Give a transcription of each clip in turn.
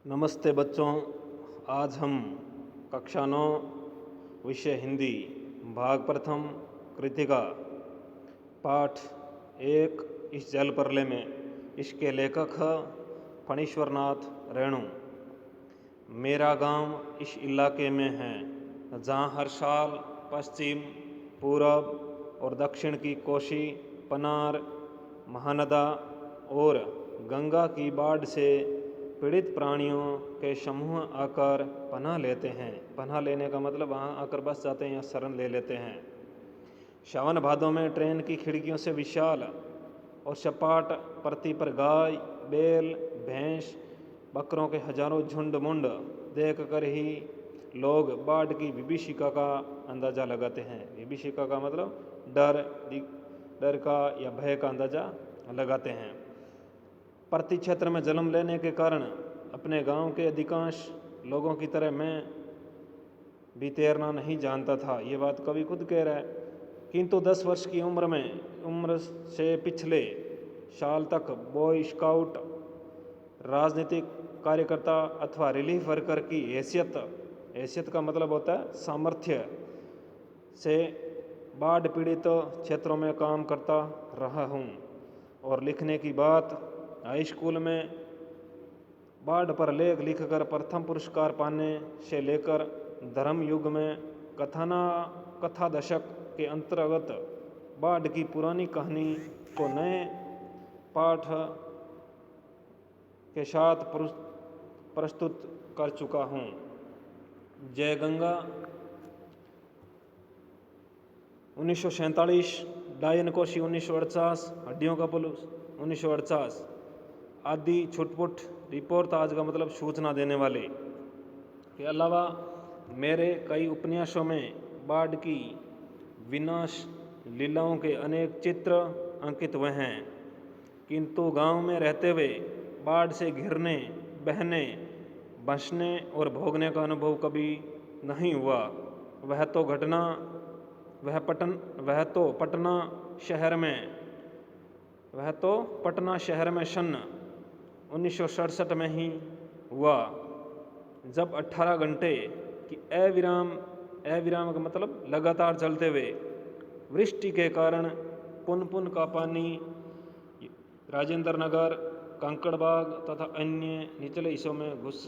नमस्ते बच्चों। आज हम कक्षा 9 विषय हिंदी भाग प्रथम कृतिका पाठ 1 इस जल प्रलय में इसके लेखक है फणीश्वरनाथ रेणु। मेरा गांव इस इलाके में है जहां हर साल पश्चिम, पूरब और दक्षिण की कोसी, पनार, महानदा और गंगा की बाढ़ से पीड़ित प्राणियों के समूह आकर पनाह लेते हैं। पनाह लेने का मतलब वहाँ आकर बस जाते हैं या शरण ले लेते हैं। सावन भादों में ट्रेन की खिड़कियों से विशाल और सपाट पृथ्वी पर गाय, बैल, भैंस, बकरों के हजारों झुंड मुंड देख कर ही लोग बाढ़ की विभीषिका का अंदाज़ा लगाते हैं। विभीषिका का मतलब डर का या भय का अंदाज़ा लगाते हैं। प्रति क्षेत्र में जन्म लेने के कारण अपने गांव के अधिकांश लोगों की तरह मैं भी तैरना नहीं जानता था। ये बात कवि खुद कह रहा है। किंतु 10 वर्ष की उम्र से पिछले साल तक बॉय स्काउट, राजनीतिक कार्यकर्ता अथवा रिलीफ वर्कर की हैसियत का मतलब होता है सामर्थ्य से बाढ़ पीड़ित क्षेत्रों में काम करता रहा हूँ। और लिखने की बात, हाई स्कूल में बाढ़ पर लेख लिखकर प्रथम पुरस्कार पाने से लेकर धर्म युग में कथा दशक के अंतर्गत बाढ़ की पुरानी कहानी को नए पाठ के साथ प्रस्तुत कर चुका हूँ। जय गंगा 1947, डायन कोशी 1948, हड्डियों का पुल 1948 आदि छुटपुट रिपोर्ट आज का मतलब सूचना देने वाले के अलावा मेरे कई उपन्यासों में बाढ़ की विनाश लीलाओं के अनेक चित्र अंकित हुए हैं। किंतु गांव में रहते हुए बाढ़ से घिरने, बहने, बसने और भोगने का अनुभव कभी नहीं हुआ। वह तो पटना शहर में सन 1967 में ही हुआ, जब 18 घंटे की अविराम का मतलब लगातार चलते हुए वृष्टि के कारण पुन का पानी राजेंद्र नगर, कंकड़बाग तथा अन्य निचले हिस्सों में घुस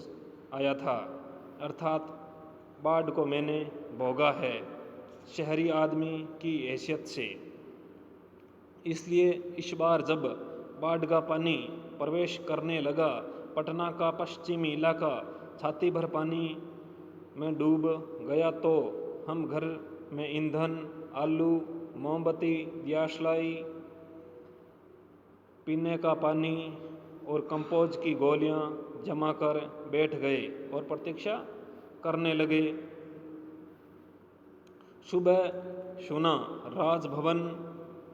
आया था। अर्थात बाढ़ को मैंने भोगा है शहरी आदमी की हैसियत से। इसलिए इस बार जब बाढ़ का पानी प्रवेश करने लगा, पटना का पश्चिमी इलाका छाती भर पानी में डूब गया, तो हम घर में ईंधन, आलू, मोमबत्ती, दियासलाई, पीने का पानी और कंपोज की गोलियां जमा कर बैठ गए और प्रतीक्षा करने लगे। सुबह सुना राजभवन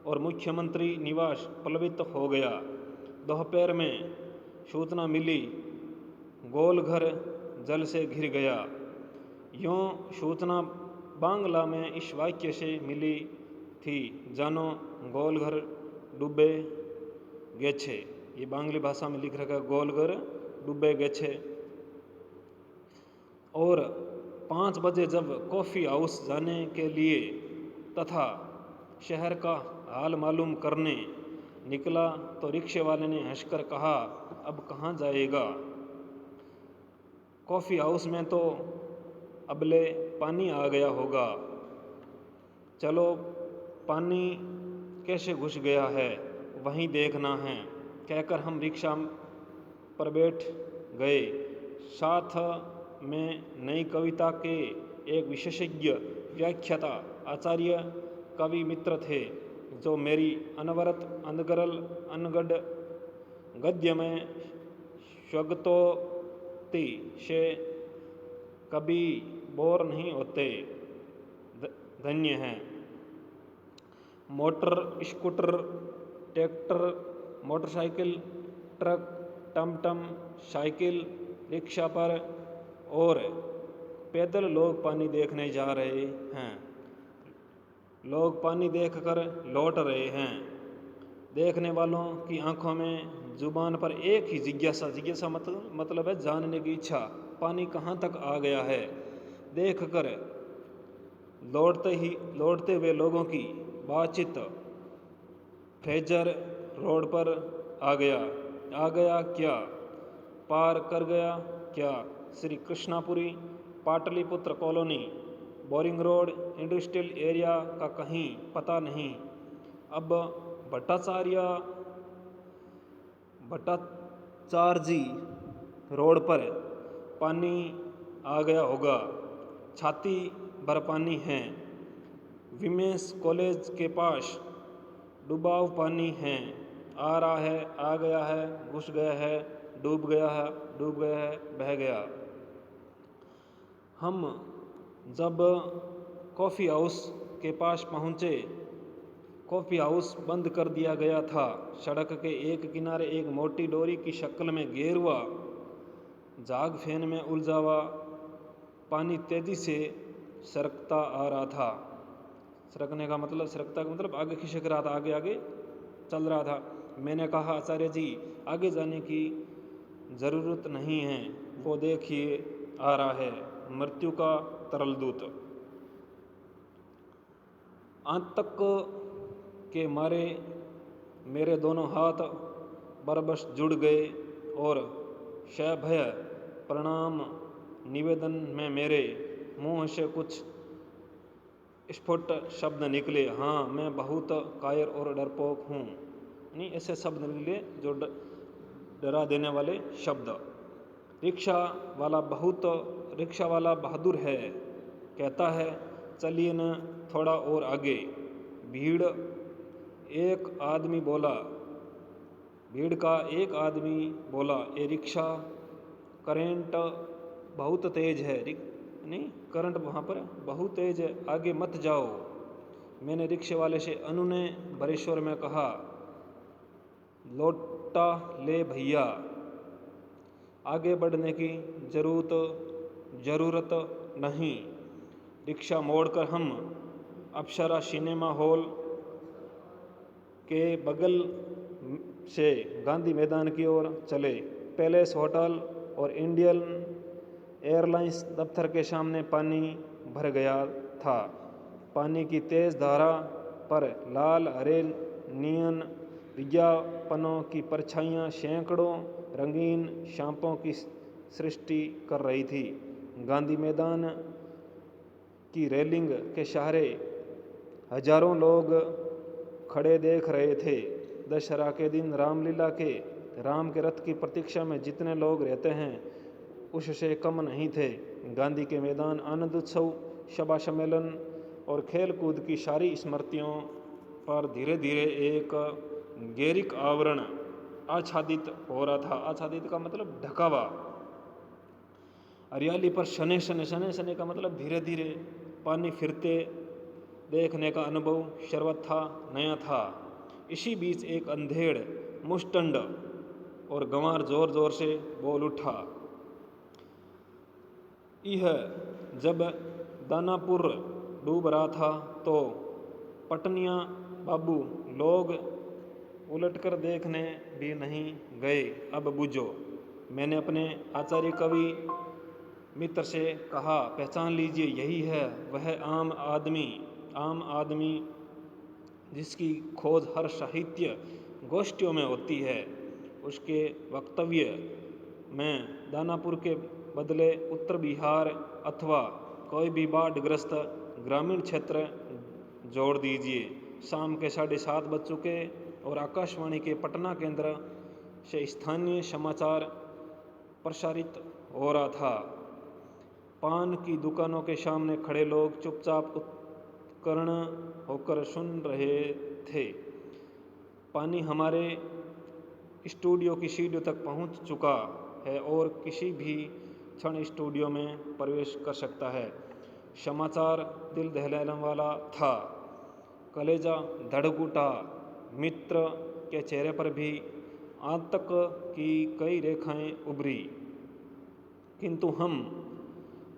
और मुख्यमंत्री निवास प्लावित हो गया। दोपहर में सूचना मिली गोलघर जल से घिर गया। यूँ सूचना बांग्ला में इस वाक्य से मिली थी, जानो गोलघर डूबे गेछे। ये बांग्ली भाषा में लिख रखा है, गोलघर डूबे गेछे। और 5 बजे जब कॉफ़ी हाउस जाने के लिए तथा शहर का हाल मालूम करने निकला तो रिक्शे वाले ने हंसकर कहा, अब कहाँ जाएगा? कॉफ़ी हाउस में तो अबले पानी आ गया होगा। चलो पानी कैसे घुस गया है वहीं देखना है, कहकर हम रिक्शा पर बैठ गए। साथ में नई कविता के एक विशेषज्ञ व्याख्याता आचार्य कवि मित्र थे, जो मेरी अनवरत अनगढ़ गद्य में स्वगतोक्ति से कभी बोर नहीं होते। धन्य हैं। Motor, scooter, tractor, motorcycle, truck, टमटम, साइकिल, रिक्शा पर और पैदल लोग पानी देखने जा रहे हैं। लोग पानी देखकर लौट रहे हैं। देखने वालों की आंखों में जुबान पर एक ही जिज्ञासा मतलब है जानने की इच्छा, पानी कहाँ तक आ गया है। देख कर लौटते हुए लोगों की बातचीत फ्रेजर रोड पर आ गया क्या, पार कर गया क्या, Shri Krishnapuri, Pataliputra colony, boring road, industrial area का कहीं पता नहीं। अब भट्टाचार्जी रोड पर पानी आ गया होगा, छाती भर पानी है। विमेंस कॉलेज के पास डूबाव पानी है, आ रहा है, आ गया है, घुस गया है, डूब गया है, बह गया। हम जब कॉफ़ी हाउस के पास पहुँचे, कॉफ़ी हाउस बंद कर दिया गया था। सड़क के एक किनारे एक मोटी डोरी की शक्ल में गेरुआ झाग फैन में उलझा हुआ पानी तेजी से सरकता आ रहा था। सरकता का मतलब आगे खिसक रहा था, आगे आगे चल रहा था। मैंने कहा, आचार्य जी आगे जाने की ज़रूरत नहीं है, वो देखिए आ रहा है, मृत्यु का तरल दूत। आतंक के मारे मेरे दोनों हाथ बरबस जुड़ गए और सभय प्रणाम निवेदन में मेरे मुंह से कुछ स्फुट शब्द निकले। हाँ, मैं बहुत कायर और डरपोक हूँ। नहीं, ऐसे शब्द निकले जो डरा देने वाले शब्द। रिक्शा वाला बहादुर है, कहता है चलिए न थोड़ा और आगे। भीड़ का एक आदमी बोला, ये रिक्शा करंट बहुत तेज है, करंट वहाँ पर बहुत तेज है, आगे मत जाओ। मैंने रिक्शे वाले से अनुनय भरे स्वर में कहा, लौटा ले भैया, आगे बढ़ने की जरूरत नहीं। रिक्शा मोड़कर हम अप्सरा सिनेमा हॉल के बगल से गांधी मैदान की ओर चले। पैलेस होटल और इंडियन एयरलाइंस दफ्तर के सामने पानी भर गया था। पानी की तेज धारा पर लाल हरे नियन विज्ञापनों की परछाइयाँ सैकड़ों रंगीन सांपों की सृष्टि कर रही थी। गांधी मैदान की रेलिंग के सहारे हजारों लोग खड़े देख रहे थे। दशहरा के दिन राम के रथ की प्रतीक्षा में जितने लोग रहते हैं उससे कम नहीं थे। गांधी के मैदान आनंद उत्सव, सभा सम्मेलन और खेल कूद की सारी स्मृतियों पर धीरे धीरे एक गैरिक आवरण आच्छादित हो रहा था। आच्छादित का मतलब ढकावा। हरियाली पर शने शने का मतलब धीरे धीरे पानी फिरते देखने का अनुभव सर्वथा नया था। इसी बीच एक अंधेड़ मुष्टंड और गंवार जोर जोर से बोल उठा, यह जब दानापुर डूब रहा था तो पटनिया बाबू लोग उलटकर देखने भी नहीं गए। अब बुझो। मैंने अपने आचार्य कवि मित्र से कहा, पहचान लीजिए, यही है वह आम आदमी जिसकी खोज हर साहित्य गोष्ठियों में होती है। उसके वक्तव्य में दानापुर के बदले उत्तर बिहार अथवा कोई भी बाढ़ग्रस्त ग्रामीण क्षेत्र जोड़ दीजिए। शाम के 7:30 बज चुके और आकाशवाणी के पटना केंद्र से स्थानीय समाचार प्रसारित हो रहा था। पान की दुकानों के सामने खड़े लोग चुपचाप उत्कीर्ण होकर सुन रहे थे। पानी हमारे स्टूडियो की सीढ़ियों तक पहुंच चुका है और किसी भी क्षण स्टूडियो में प्रवेश कर सकता है। समाचार दिल दहलाने वाला था। कलेजा धड़क उठा। मित्र के चेहरे पर भी आतंक की कई रेखाएं उभरी, किंतु हम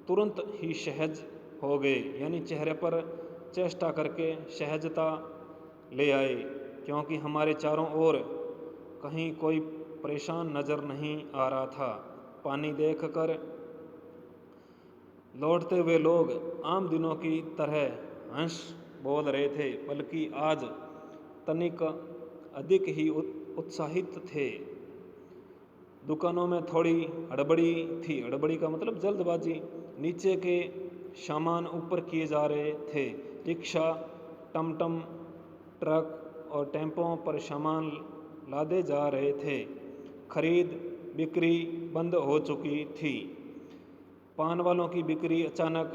तुरंत ही सहज हो गए, यानी चेहरे पर चेष्टा करके सहजता ले आए, क्योंकि हमारे चारों ओर कहीं कोई परेशान नजर नहीं आ रहा था। पानी देखकर लौटते हुए लोग आम दिनों की तरह हंस बोल रहे थे, बल्कि आज तनिक अधिक ही उत्साहित थे। दुकानों में थोड़ी हड़बड़ी थी। हड़बड़ी का मतलब जल्दबाजी। नीचे के सामान ऊपर किए जा रहे थे। रिक्शा, टमटम, ट्रक और टेम्पों पर सामान लादे जा रहे थे। खरीद बिक्री बंद हो चुकी थी। पान वालों की बिक्री अचानक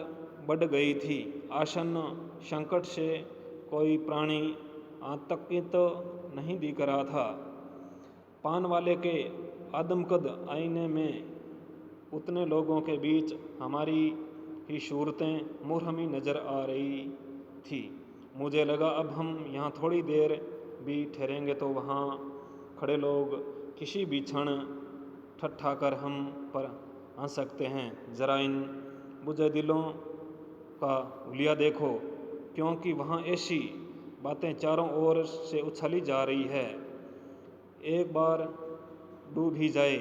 बढ़ गई थी। आसन्न संकट से कोई प्राणी आतंकित नहीं दिख रहा था। पान वाले के आदमकद आईने में उतने लोगों के बीच हमारी ही सूरतें मुरहमी नजर आ रही थी। मुझे लगा अब हम यहाँ थोड़ी देर भी ठहरेंगे तो वहाँ खड़े लोग किसी भी क्षण ठट्ठाकर हम पर हंस सकते हैं। जरा इन बुझे दिलों का हुलिया देखो, क्योंकि वहाँ ऐसी बातें चारों ओर से उछली जा रही है। एक बार डूब ही जाए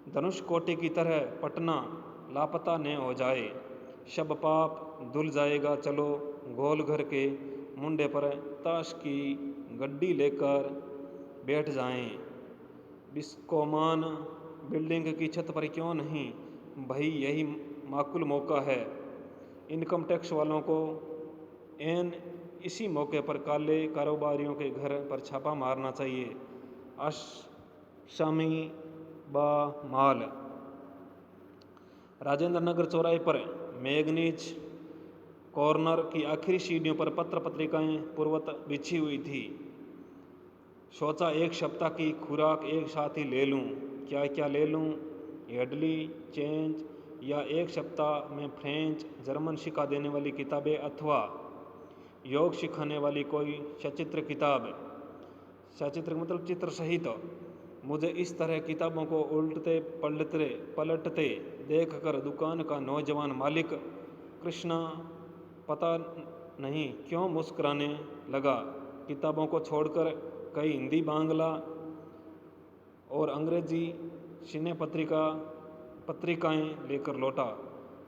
धनुषकोटि की तरह पटना लापता न हो जाए, सब पाप धुल जाएगा। चलो गोल घर के मुंडे पर ताश की गड्डी लेकर बैठ जाएं। बिस्कोमान बिल्डिंग की छत पर क्यों नहीं भाई, यही माकूल मौका है। इनकम टैक्स वालों को एन इसी मौके पर काले कारोबारियों के घर पर छापा मारना चाहिए। आसामी बा माल। राजेंद्र नगर चौराहे पर मैगनीज कॉर्नर की आखिरी सीढ़ियों पर पत्र पत्रिकाएं पूर्वत बिछी हुई थी। सोचा एक सप्ताह की खुराक एक साथ ही ले लूं। क्या क्या ले लूं? हेडली चेंज या एक सप्ताह में फ्रेंच जर्मन सिखा देने वाली किताबें, अथवा योग सिखाने वाली कोई सचित्र किताब। सचित्र मतलब चित्र सहित। मुझे इस तरह किताबों को उल्टते पलटते देखकर दुकान का नौजवान मालिक कृष्णा पता नहीं क्यों मुस्कुराने लगा। किताबों को छोड़कर कई हिंदी, बांग्ला और अंग्रेजी सिने पत्रिकाएं लेकर लौटा।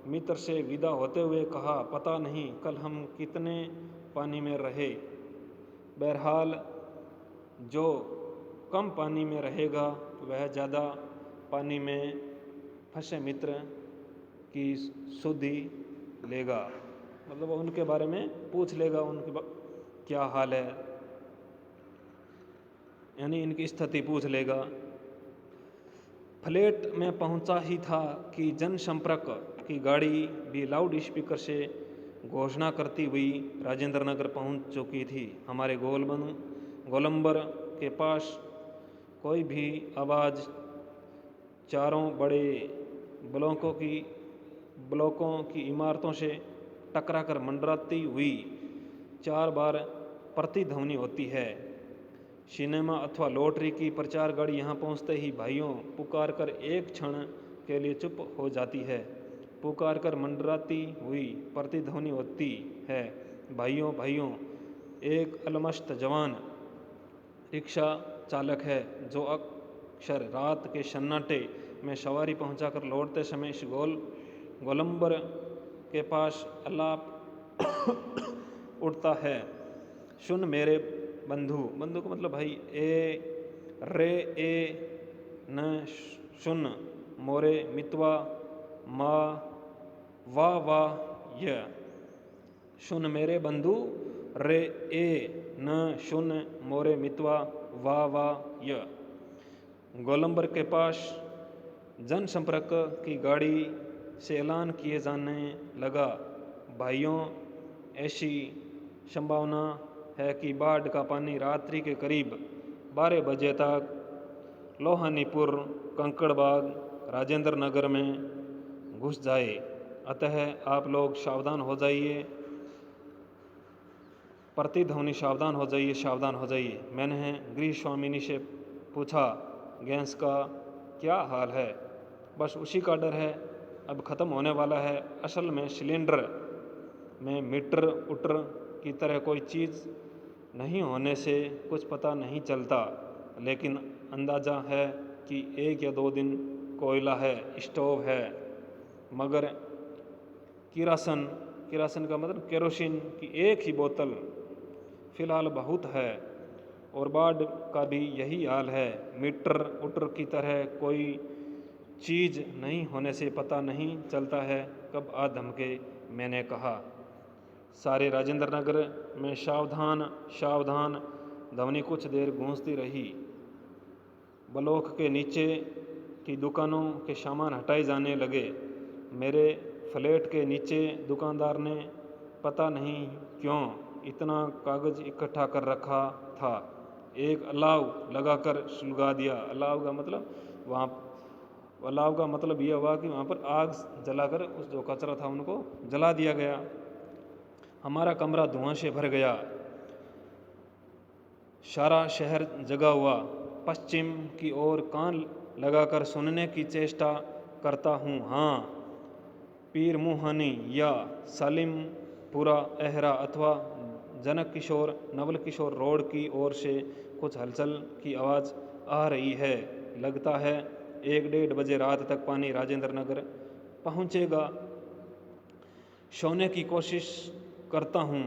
मित्र से विदा होते हुए कहा, पता नहीं कल हम कितने पानी में रहे। बहरहाल जो कम पानी में रहेगा वह ज़्यादा पानी में फंसे मित्र की सुधि लेगा। मतलब उनके बारे में पूछ लेगा, उनके क्या हाल है, यानी इनकी स्थिति पूछ लेगा। फ्लैट में पहुंचा ही था कि जनसंपर्क की गाड़ी भी लाउड स्पीकर से घोषणा करती हुई राजेंद्र नगर पहुंच चुकी थी। हमारे गोलंबर के पास कोई भी आवाज़ चारों बड़े ब्लॉकों की इमारतों से टकराकर मंडराती हुई 4 बार प्रतिध्वनि होती है। सिनेमा अथवा लॉटरी की प्रचार गाड़ी यहाँ पहुँचते ही भाइयों पुकार कर एक क्षण के लिए चुप हो जाती है। पुकार कर मंडराती हुई प्रतिध्वनि होती है, भाइयों भाइयों। एक अलमस्त जवान रिक्शा चालक है जो अक्सर रात के सन्नाटे में सवारी पहुंचाकर लौटते समय इस गोलंबर के पास आलाप उठता है। सुन मेरे बंधु को मतलब भाई, न सुन मोरे मितवा मा वा वा य। सुन मेरे बंधु न सुन मोरे मितवा वा वा य। गोलंबर के पास जनसंपर्क की गाड़ी से ऐलान किए जाने लगा, भाइयों ऐसी संभावना है कि बाढ़ का पानी रात्रि के करीब 12 बजे तक लोहानीपुर, कंकड़बाग, राजेंद्र नगर में घुस जाए। अतः आप लोग सावधान हो जाइए। प्रतिध्वनि सावधान हो जाइए। मैंने गृह स्वामिनी से पूछा, गैस का क्या हाल है? बस उसी का डर है, अब ख़त्म होने वाला है। असल में सिलेंडर में मीटर उटर की तरह कोई चीज़ नहीं होने से कुछ पता नहीं चलता, लेकिन अंदाज़ा है कि 1 या 2 दिन कोयला है, स्टोव है, मगर किरासन किरासन का मतलब केरोसिन की एक ही बोतल फ़िलहाल बहुत है। और बाढ़ का भी यही हाल है। मीटर उटर की तरह कोई चीज़ नहीं होने से पता नहीं चलता है कब आ धमके। मैंने कहा। सारे राजेंद्र नगर में सावधान सावधान ध्वनि कुछ देर गूंजती रही। ब्लॉक के नीचे की दुकानों के सामान हटाए जाने लगे। मेरे फ्लैट के नीचे दुकानदार ने पता नहीं क्यों इतना कागज़ इकट्ठा कर रखा था, एक अलाव लगाकर सुलगा दिया। अलाव का मतलब यह हुआ कि वहाँ पर आग जलाकर उस जो कचरा था उनको जला दिया गया। हमारा कमरा धुआं से भर गया। सारा शहर जगा हुआ। पश्चिम की ओर कान लगाकर सुनने की चेष्टा करता हूँ। हाँ, पीर मुहानी या सालिमपुरा अहरा अथवा जनक किशोर नवल किशोर रोड की ओर से कुछ हलचल की आवाज़ आ रही है। लगता है 1-1:30 बजे रात तक पानी राजेंद्र नगर पहुँचेगा। सोने की कोशिश करता हूँ,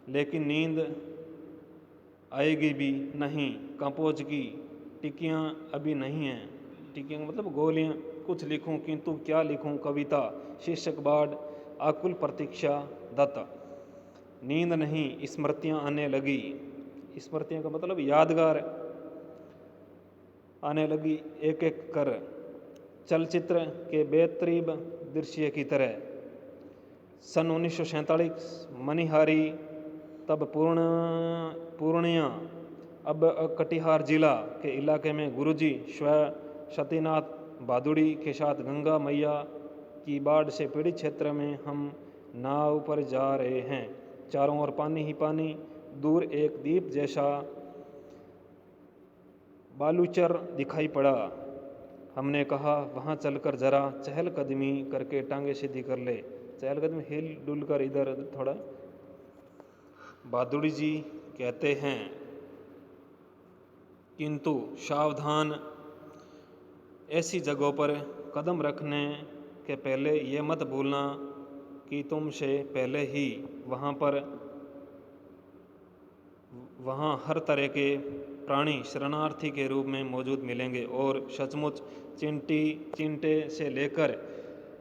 लेकिन नींद आएगी भी नहीं। कंपोज की टिक्कियाँ अभी नहीं हैं। टिक्कियाँ मतलब गोलियाँ। कुछ लिखूँ किंतु क्या लिखूँ? कविता। शीर्षक बाढ़, आकुल प्रतीक्षा, दत्त। नींद नहीं, स्मृतियाँ आने लगी। स्मृतियाँ का मतलब यादगार आने लगी एक एक कर, चलचित्र के बेतरीब दृश्य की तरह। सन 1947 मनिहारी, तब पूर्णिया, अब कटिहार जिला के इलाके में गुरुजी स्व सतीनाथ भादुड़ी के साथ गंगा मैया की बाढ़ से पीड़ित क्षेत्र में हम नाव पर जा रहे हैं। चारों ओर पानी ही पानी। दूर एक द्वीप जैसा बालूचर दिखाई पड़ा। हमने कहा वहाँ चलकर जरा चहलकदमी करके टांगे सीधी कर ले। चहलकदमी हिल डुल कर इधर थोड़ा। भादुड़ी जी कहते हैं, किंतु सावधान, ऐसी जगहों पर कदम रखने के पहले ये मत भूलना कि तुमसे पहले ही वहाँ हर तरह के प्राणी शरणार्थी के रूप में मौजूद मिलेंगे। और सचमुच चिंटे से लेकर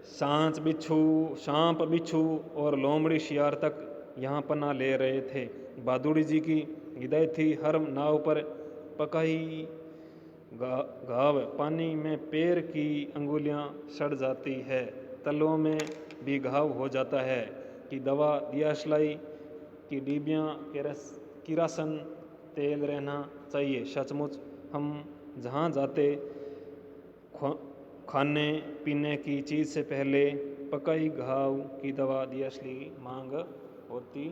सांप बिच्छू और लोमड़ी शियार तक यहाँ पनाह ले रहे थे। भादुड़ी जी की हिदायत थी, हर नाव पर पकाई घाव पानी में पैर की अंगुलियाँ सड़ जाती है, तलों में भी घाव हो जाता है, कि दवा दियाशलाई की डिबियाँ किरासन तेल रहना चाहिए। सचमुच हम जहाँ जाते खाने पीने की चीज़ से पहले पकाई घाव की दवा दियाशली मांग होती